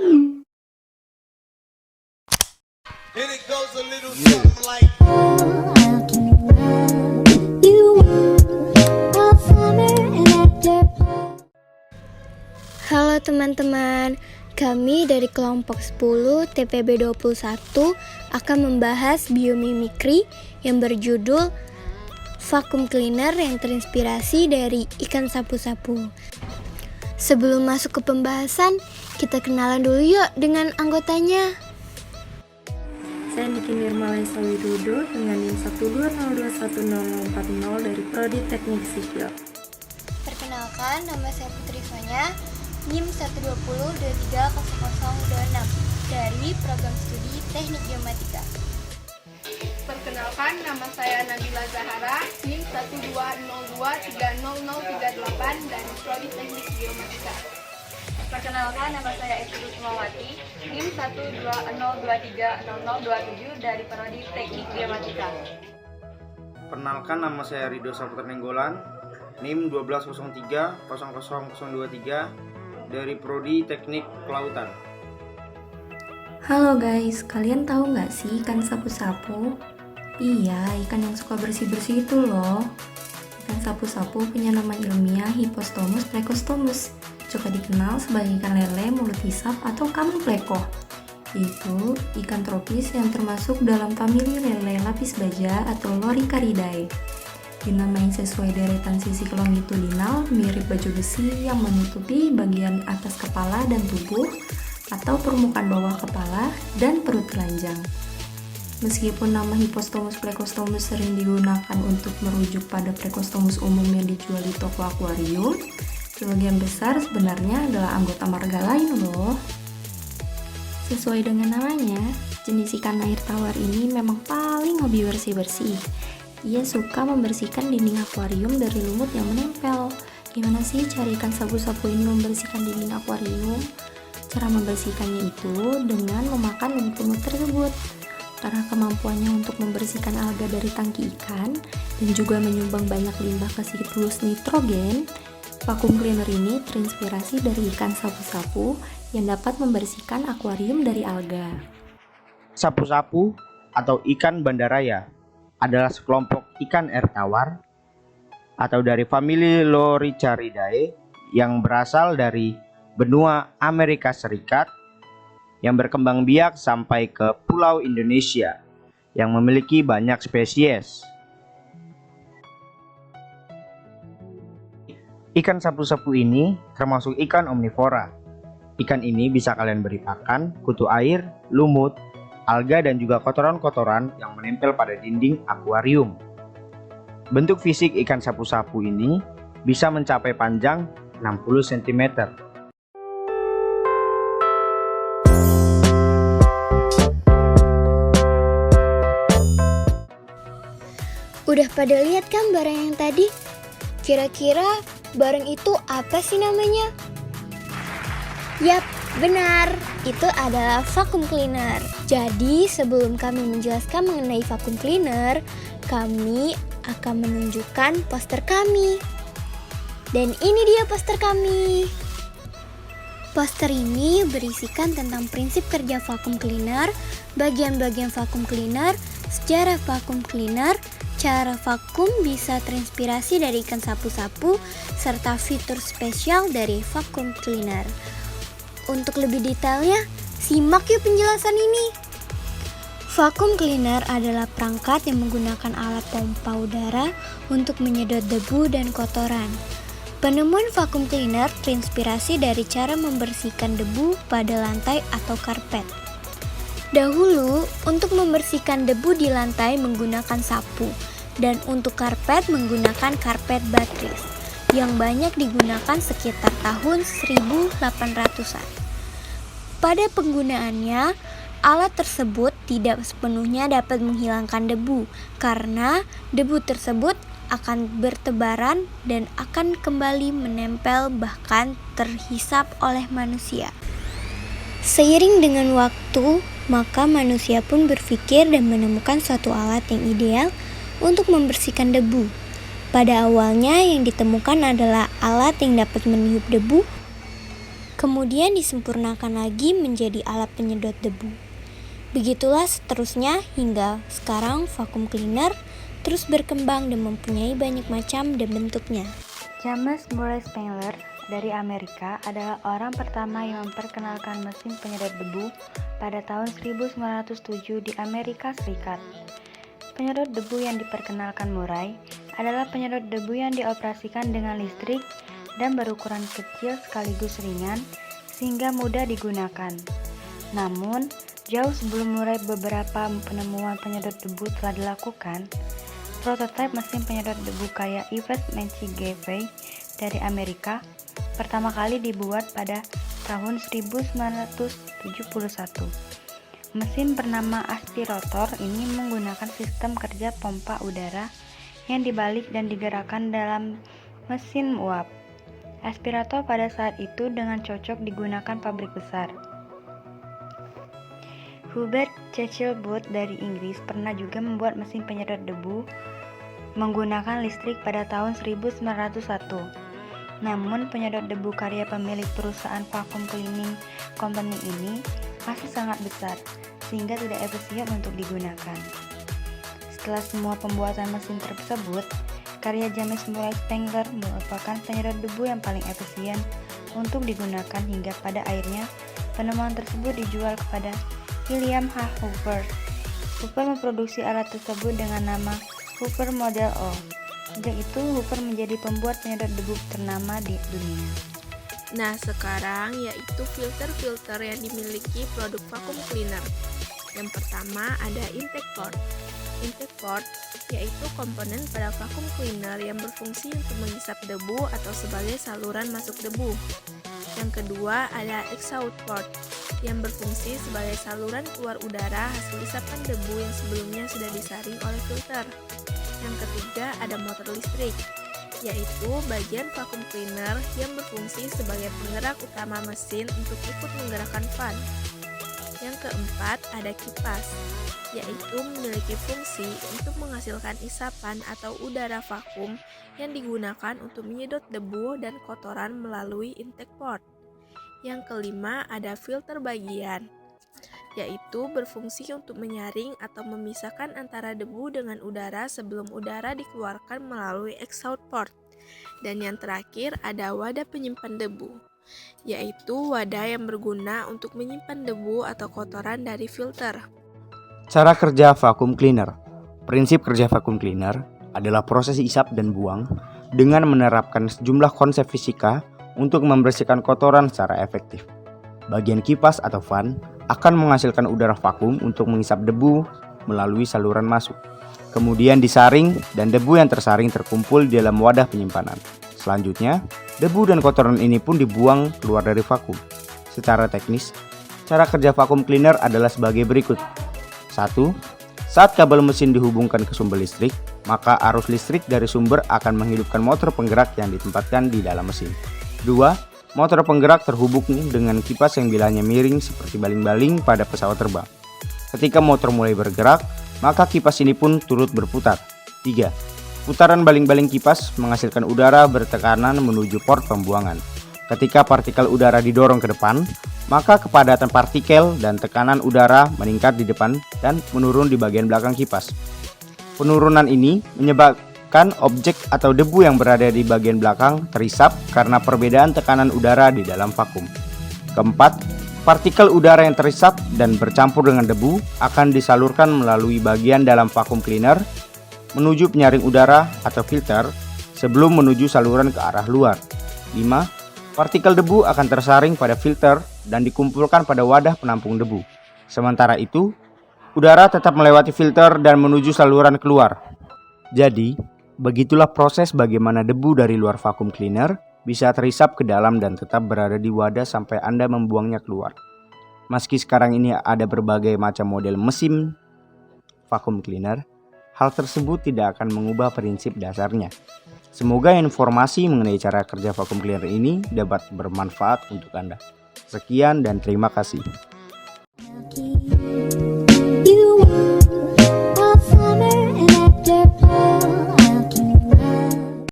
And it goes a little something like Halo teman-teman, kami dari kelompok 10 TPB 21 akan membahas biomimikri yang berjudul vacuum cleaner yang terinspirasi dari ikan sapu-sapu. Sebelum masuk ke pembahasan, kita kenalan dulu yuk dengan anggotanya. Saya Niki Nirmalesa Widodo dengan NIM 120210040 dari Prodi Teknik Sipil. Perkenalkan, nama saya Putri Sonya, NIM 120230026 dari Program Studi Teknik Geomatika. Perkenalkan, nama saya Nabila Zahara, NIM 120230038 dari Prodi Teknik Geomatika. Perkenalkan, nama saya Esti Rusmawati, NIM 120230027 dari Prodi Teknik Geomatika. Perkenalkan, nama saya Rido Saputra Nenggolan, NIM 120300023 dari Prodi Teknik Kelautan. Halo guys, kalian tahu nggak sih ikan sapu-sapu? Iya, ikan yang suka bersih-bersih itu loh. Ikan sapu-sapu punya nama ilmiah Hippostomus plecostomus, juga dikenal sebagai ikan lele mulut hisap atau kameng pleco. Itu ikan tropis yang termasuk dalam famili lele lapis baja atau Loricariidae. Dinamai sesuai deretan sisi longitudinal mirip baju besi yang menutupi bagian atas kepala dan tubuh atau permukaan bawah kepala dan perut telanjang. Meskipun nama Hippostomus plecostomus sering digunakan untuk merujuk pada plecostomus umum yang dijual di toko akuarium, sebagian besar sebenarnya adalah anggota marga lain loh. Sesuai dengan namanya, jenis ikan air tawar ini memang paling hobi bersih-bersih. Ia suka membersihkan dinding akuarium dari lumut yang menempel. Gimana sih cara ikan sapu-sapu ini membersihkan dinding akuarium? Cara membersihkannya itu dengan memakan lumut-lumut tersebut. Karena kemampuannya untuk membersihkan alga dari tangki ikan dan juga menyumbang banyak limbah ke siklus nitrogen, vacuum cleaner ini terinspirasi dari ikan sapu-sapu yang dapat membersihkan akuarium dari alga. Sapu-sapu atau ikan bandaraya adalah sekelompok ikan air tawar atau dari famili Loricariidae yang berasal dari benua Amerika Serikat yang berkembang biak sampai ke Pulau Indonesia yang memiliki banyak spesies. Ikan sapu-sapu ini termasuk ikan omnivora. Ikan ini bisa kalian beri pakan kutu air, lumut, alga dan juga kotoran-kotoran yang menempel pada dinding akuarium. Bentuk fisik ikan sapu-sapu ini bisa mencapai panjang 60 cm. Udah pada lihat kan barang yang tadi? Kira-kira barang itu apa sih namanya? Yap, benar. Itu adalah vacuum cleaner. Jadi sebelum kami menjelaskan mengenai vacuum cleaner, kami akan menunjukkan poster kami. Dan ini dia poster kami. Poster ini berisikan tentang prinsip kerja vacuum cleaner, bagian-bagian vacuum cleaner, sejarah vacuum cleaner, cara vakum bisa terinspirasi dari ikan sapu-sapu, serta fitur spesial dari vacuum cleaner. Untuk lebih detailnya, simak yuk penjelasan ini. Vacuum cleaner adalah perangkat yang menggunakan alat pompa udara untuk menyedot debu dan kotoran. Penemuan vacuum cleaner terinspirasi dari cara membersihkan debu pada lantai atau karpet. Dahulu, untuk membersihkan debu di lantai menggunakan sapu, dan untuk karpet menggunakan karpet batris, yang banyak digunakan sekitar tahun 1800-an. Pada penggunaannya, alat tersebut tidak sepenuhnya dapat menghilangkan debu, karena debu tersebut akan bertebaran dan akan kembali menempel bahkan terhisap oleh manusia. Seiring dengan waktu, maka manusia pun berpikir dan menemukan suatu alat yang ideal untuk membersihkan debu. Pada awalnya yang ditemukan adalah alat yang dapat meniup debu Kemudian disempurnakan lagi menjadi alat penyedot debu. Begitulah seterusnya hingga sekarang vacuum cleaner terus berkembang dan mempunyai banyak macam dan bentuknya. James Murray Spengler dari Amerika adalah orang pertama yang memperkenalkan mesin penyedot debu pada tahun 1907 di Amerika Serikat. Penyedot debu yang diperkenalkan Murray adalah penyedot debu yang dioperasikan dengan listrik dan berukuran kecil sekaligus ringan sehingga mudah digunakan. Namun, jauh sebelum Murray beberapa penemuan penyedot debu telah dilakukan. Prototipe mesin penyedot debu kayak Yves Menchie-Gevey dari Amerika pertama kali dibuat pada tahun 1971. Mesin bernama aspirator ini menggunakan sistem kerja pompa udara yang dibalik dan digerakkan dalam mesin uap. Aspirator pada saat itu dengan cocok digunakan pabrik besar. Hubert Cecil Booth dari Inggris pernah juga membuat mesin penyedot debu menggunakan listrik pada tahun 1901. Namun penyedot debu karya pemilik perusahaan vacuum cleaning company ini masih sangat besar sehingga tidak efisien untuk digunakan. Setelah semua pembuatan mesin tersebut, karya James Murray Spengler merupakan penyedot debu yang paling efisien untuk digunakan hingga pada akhirnya penemuan tersebut dijual kepada William H. Hoover. Hoover memproduksi alat tersebut dengan nama Hoover Model O. Sejak itu Hoover menjadi pembuat penyedot debu ternama di dunia. Nah, sekarang yaitu filter-filter yang dimiliki produk vacuum cleaner. Yang pertama ada intake port. Intake port yaitu komponen pada vacuum cleaner yang berfungsi untuk menghisap debu atau sebagai saluran masuk debu. Yang kedua ada exhaust port yang berfungsi sebagai saluran keluar udara hasil isapan debu yang sebelumnya sudah disaring oleh filter. Yang ketiga ada motor listrik, yaitu bagian vacuum cleaner yang berfungsi sebagai penggerak utama mesin untuk ikut menggerakkan fan. Yang keempat ada kipas, yaitu memiliki fungsi untuk menghasilkan isapan atau udara vakum yang digunakan untuk menyedot debu dan kotoran melalui intake port. Yang kelima ada filter bagian, yaitu berfungsi untuk menyaring atau memisahkan antara debu dengan udara sebelum udara dikeluarkan melalui exhaust port. Dan yang terakhir ada wadah penyimpan debu, yaitu wadah yang berguna untuk menyimpan debu atau kotoran dari filter. Cara kerja vacuum cleaner. Prinsip kerja vacuum cleaner adalah proses isap dan buang dengan menerapkan sejumlah konsep fisika untuk membersihkan kotoran secara efektif. Bagian kipas atau fan akan menghasilkan udara vakum untuk menghisap debu melalui saluran masuk. Kemudian disaring dan debu yang tersaring terkumpul di dalam wadah penyimpanan. Selanjutnya, debu dan kotoran ini pun dibuang keluar dari vakum. Secara teknis, cara kerja vacuum cleaner adalah sebagai berikut. 1. Saat kabel mesin dihubungkan ke sumber listrik, maka arus listrik dari sumber akan menghidupkan motor penggerak yang ditempatkan di dalam mesin. 2. Motor penggerak terhubung dengan kipas yang bilanya miring seperti baling-baling pada pesawat terbang. Ketika motor mulai bergerak, maka kipas ini pun turut berputar. 3. Putaran baling-baling kipas menghasilkan udara bertekanan menuju port pembuangan. Ketika partikel udara didorong ke depan, maka kepadatan partikel dan tekanan udara meningkat di depan dan menurun di bagian belakang kipas. Penurunan ini menyebabkan objek atau debu yang berada di bagian belakang terisap karena perbedaan tekanan udara di dalam vakum. Keempat, partikel udara yang terisap dan bercampur dengan debu akan disalurkan melalui bagian dalam vacuum cleaner menuju penyaring udara atau filter sebelum menuju saluran ke arah luar. 5. Partikel debu akan tersaring pada filter dan dikumpulkan pada wadah penampung debu. Sementara itu, udara tetap melewati filter dan menuju saluran keluar. Jadi, begitulah proses bagaimana debu dari luar vacuum cleaner bisa terisap ke dalam dan tetap berada di wadah sampai Anda membuangnya keluar. Meski sekarang ini ada berbagai macam model mesin vacuum cleaner, hal tersebut tidak akan mengubah prinsip dasarnya. Semoga informasi mengenai cara kerja vacuum cleaner ini dapat bermanfaat untuk Anda. Sekian dan terima kasih.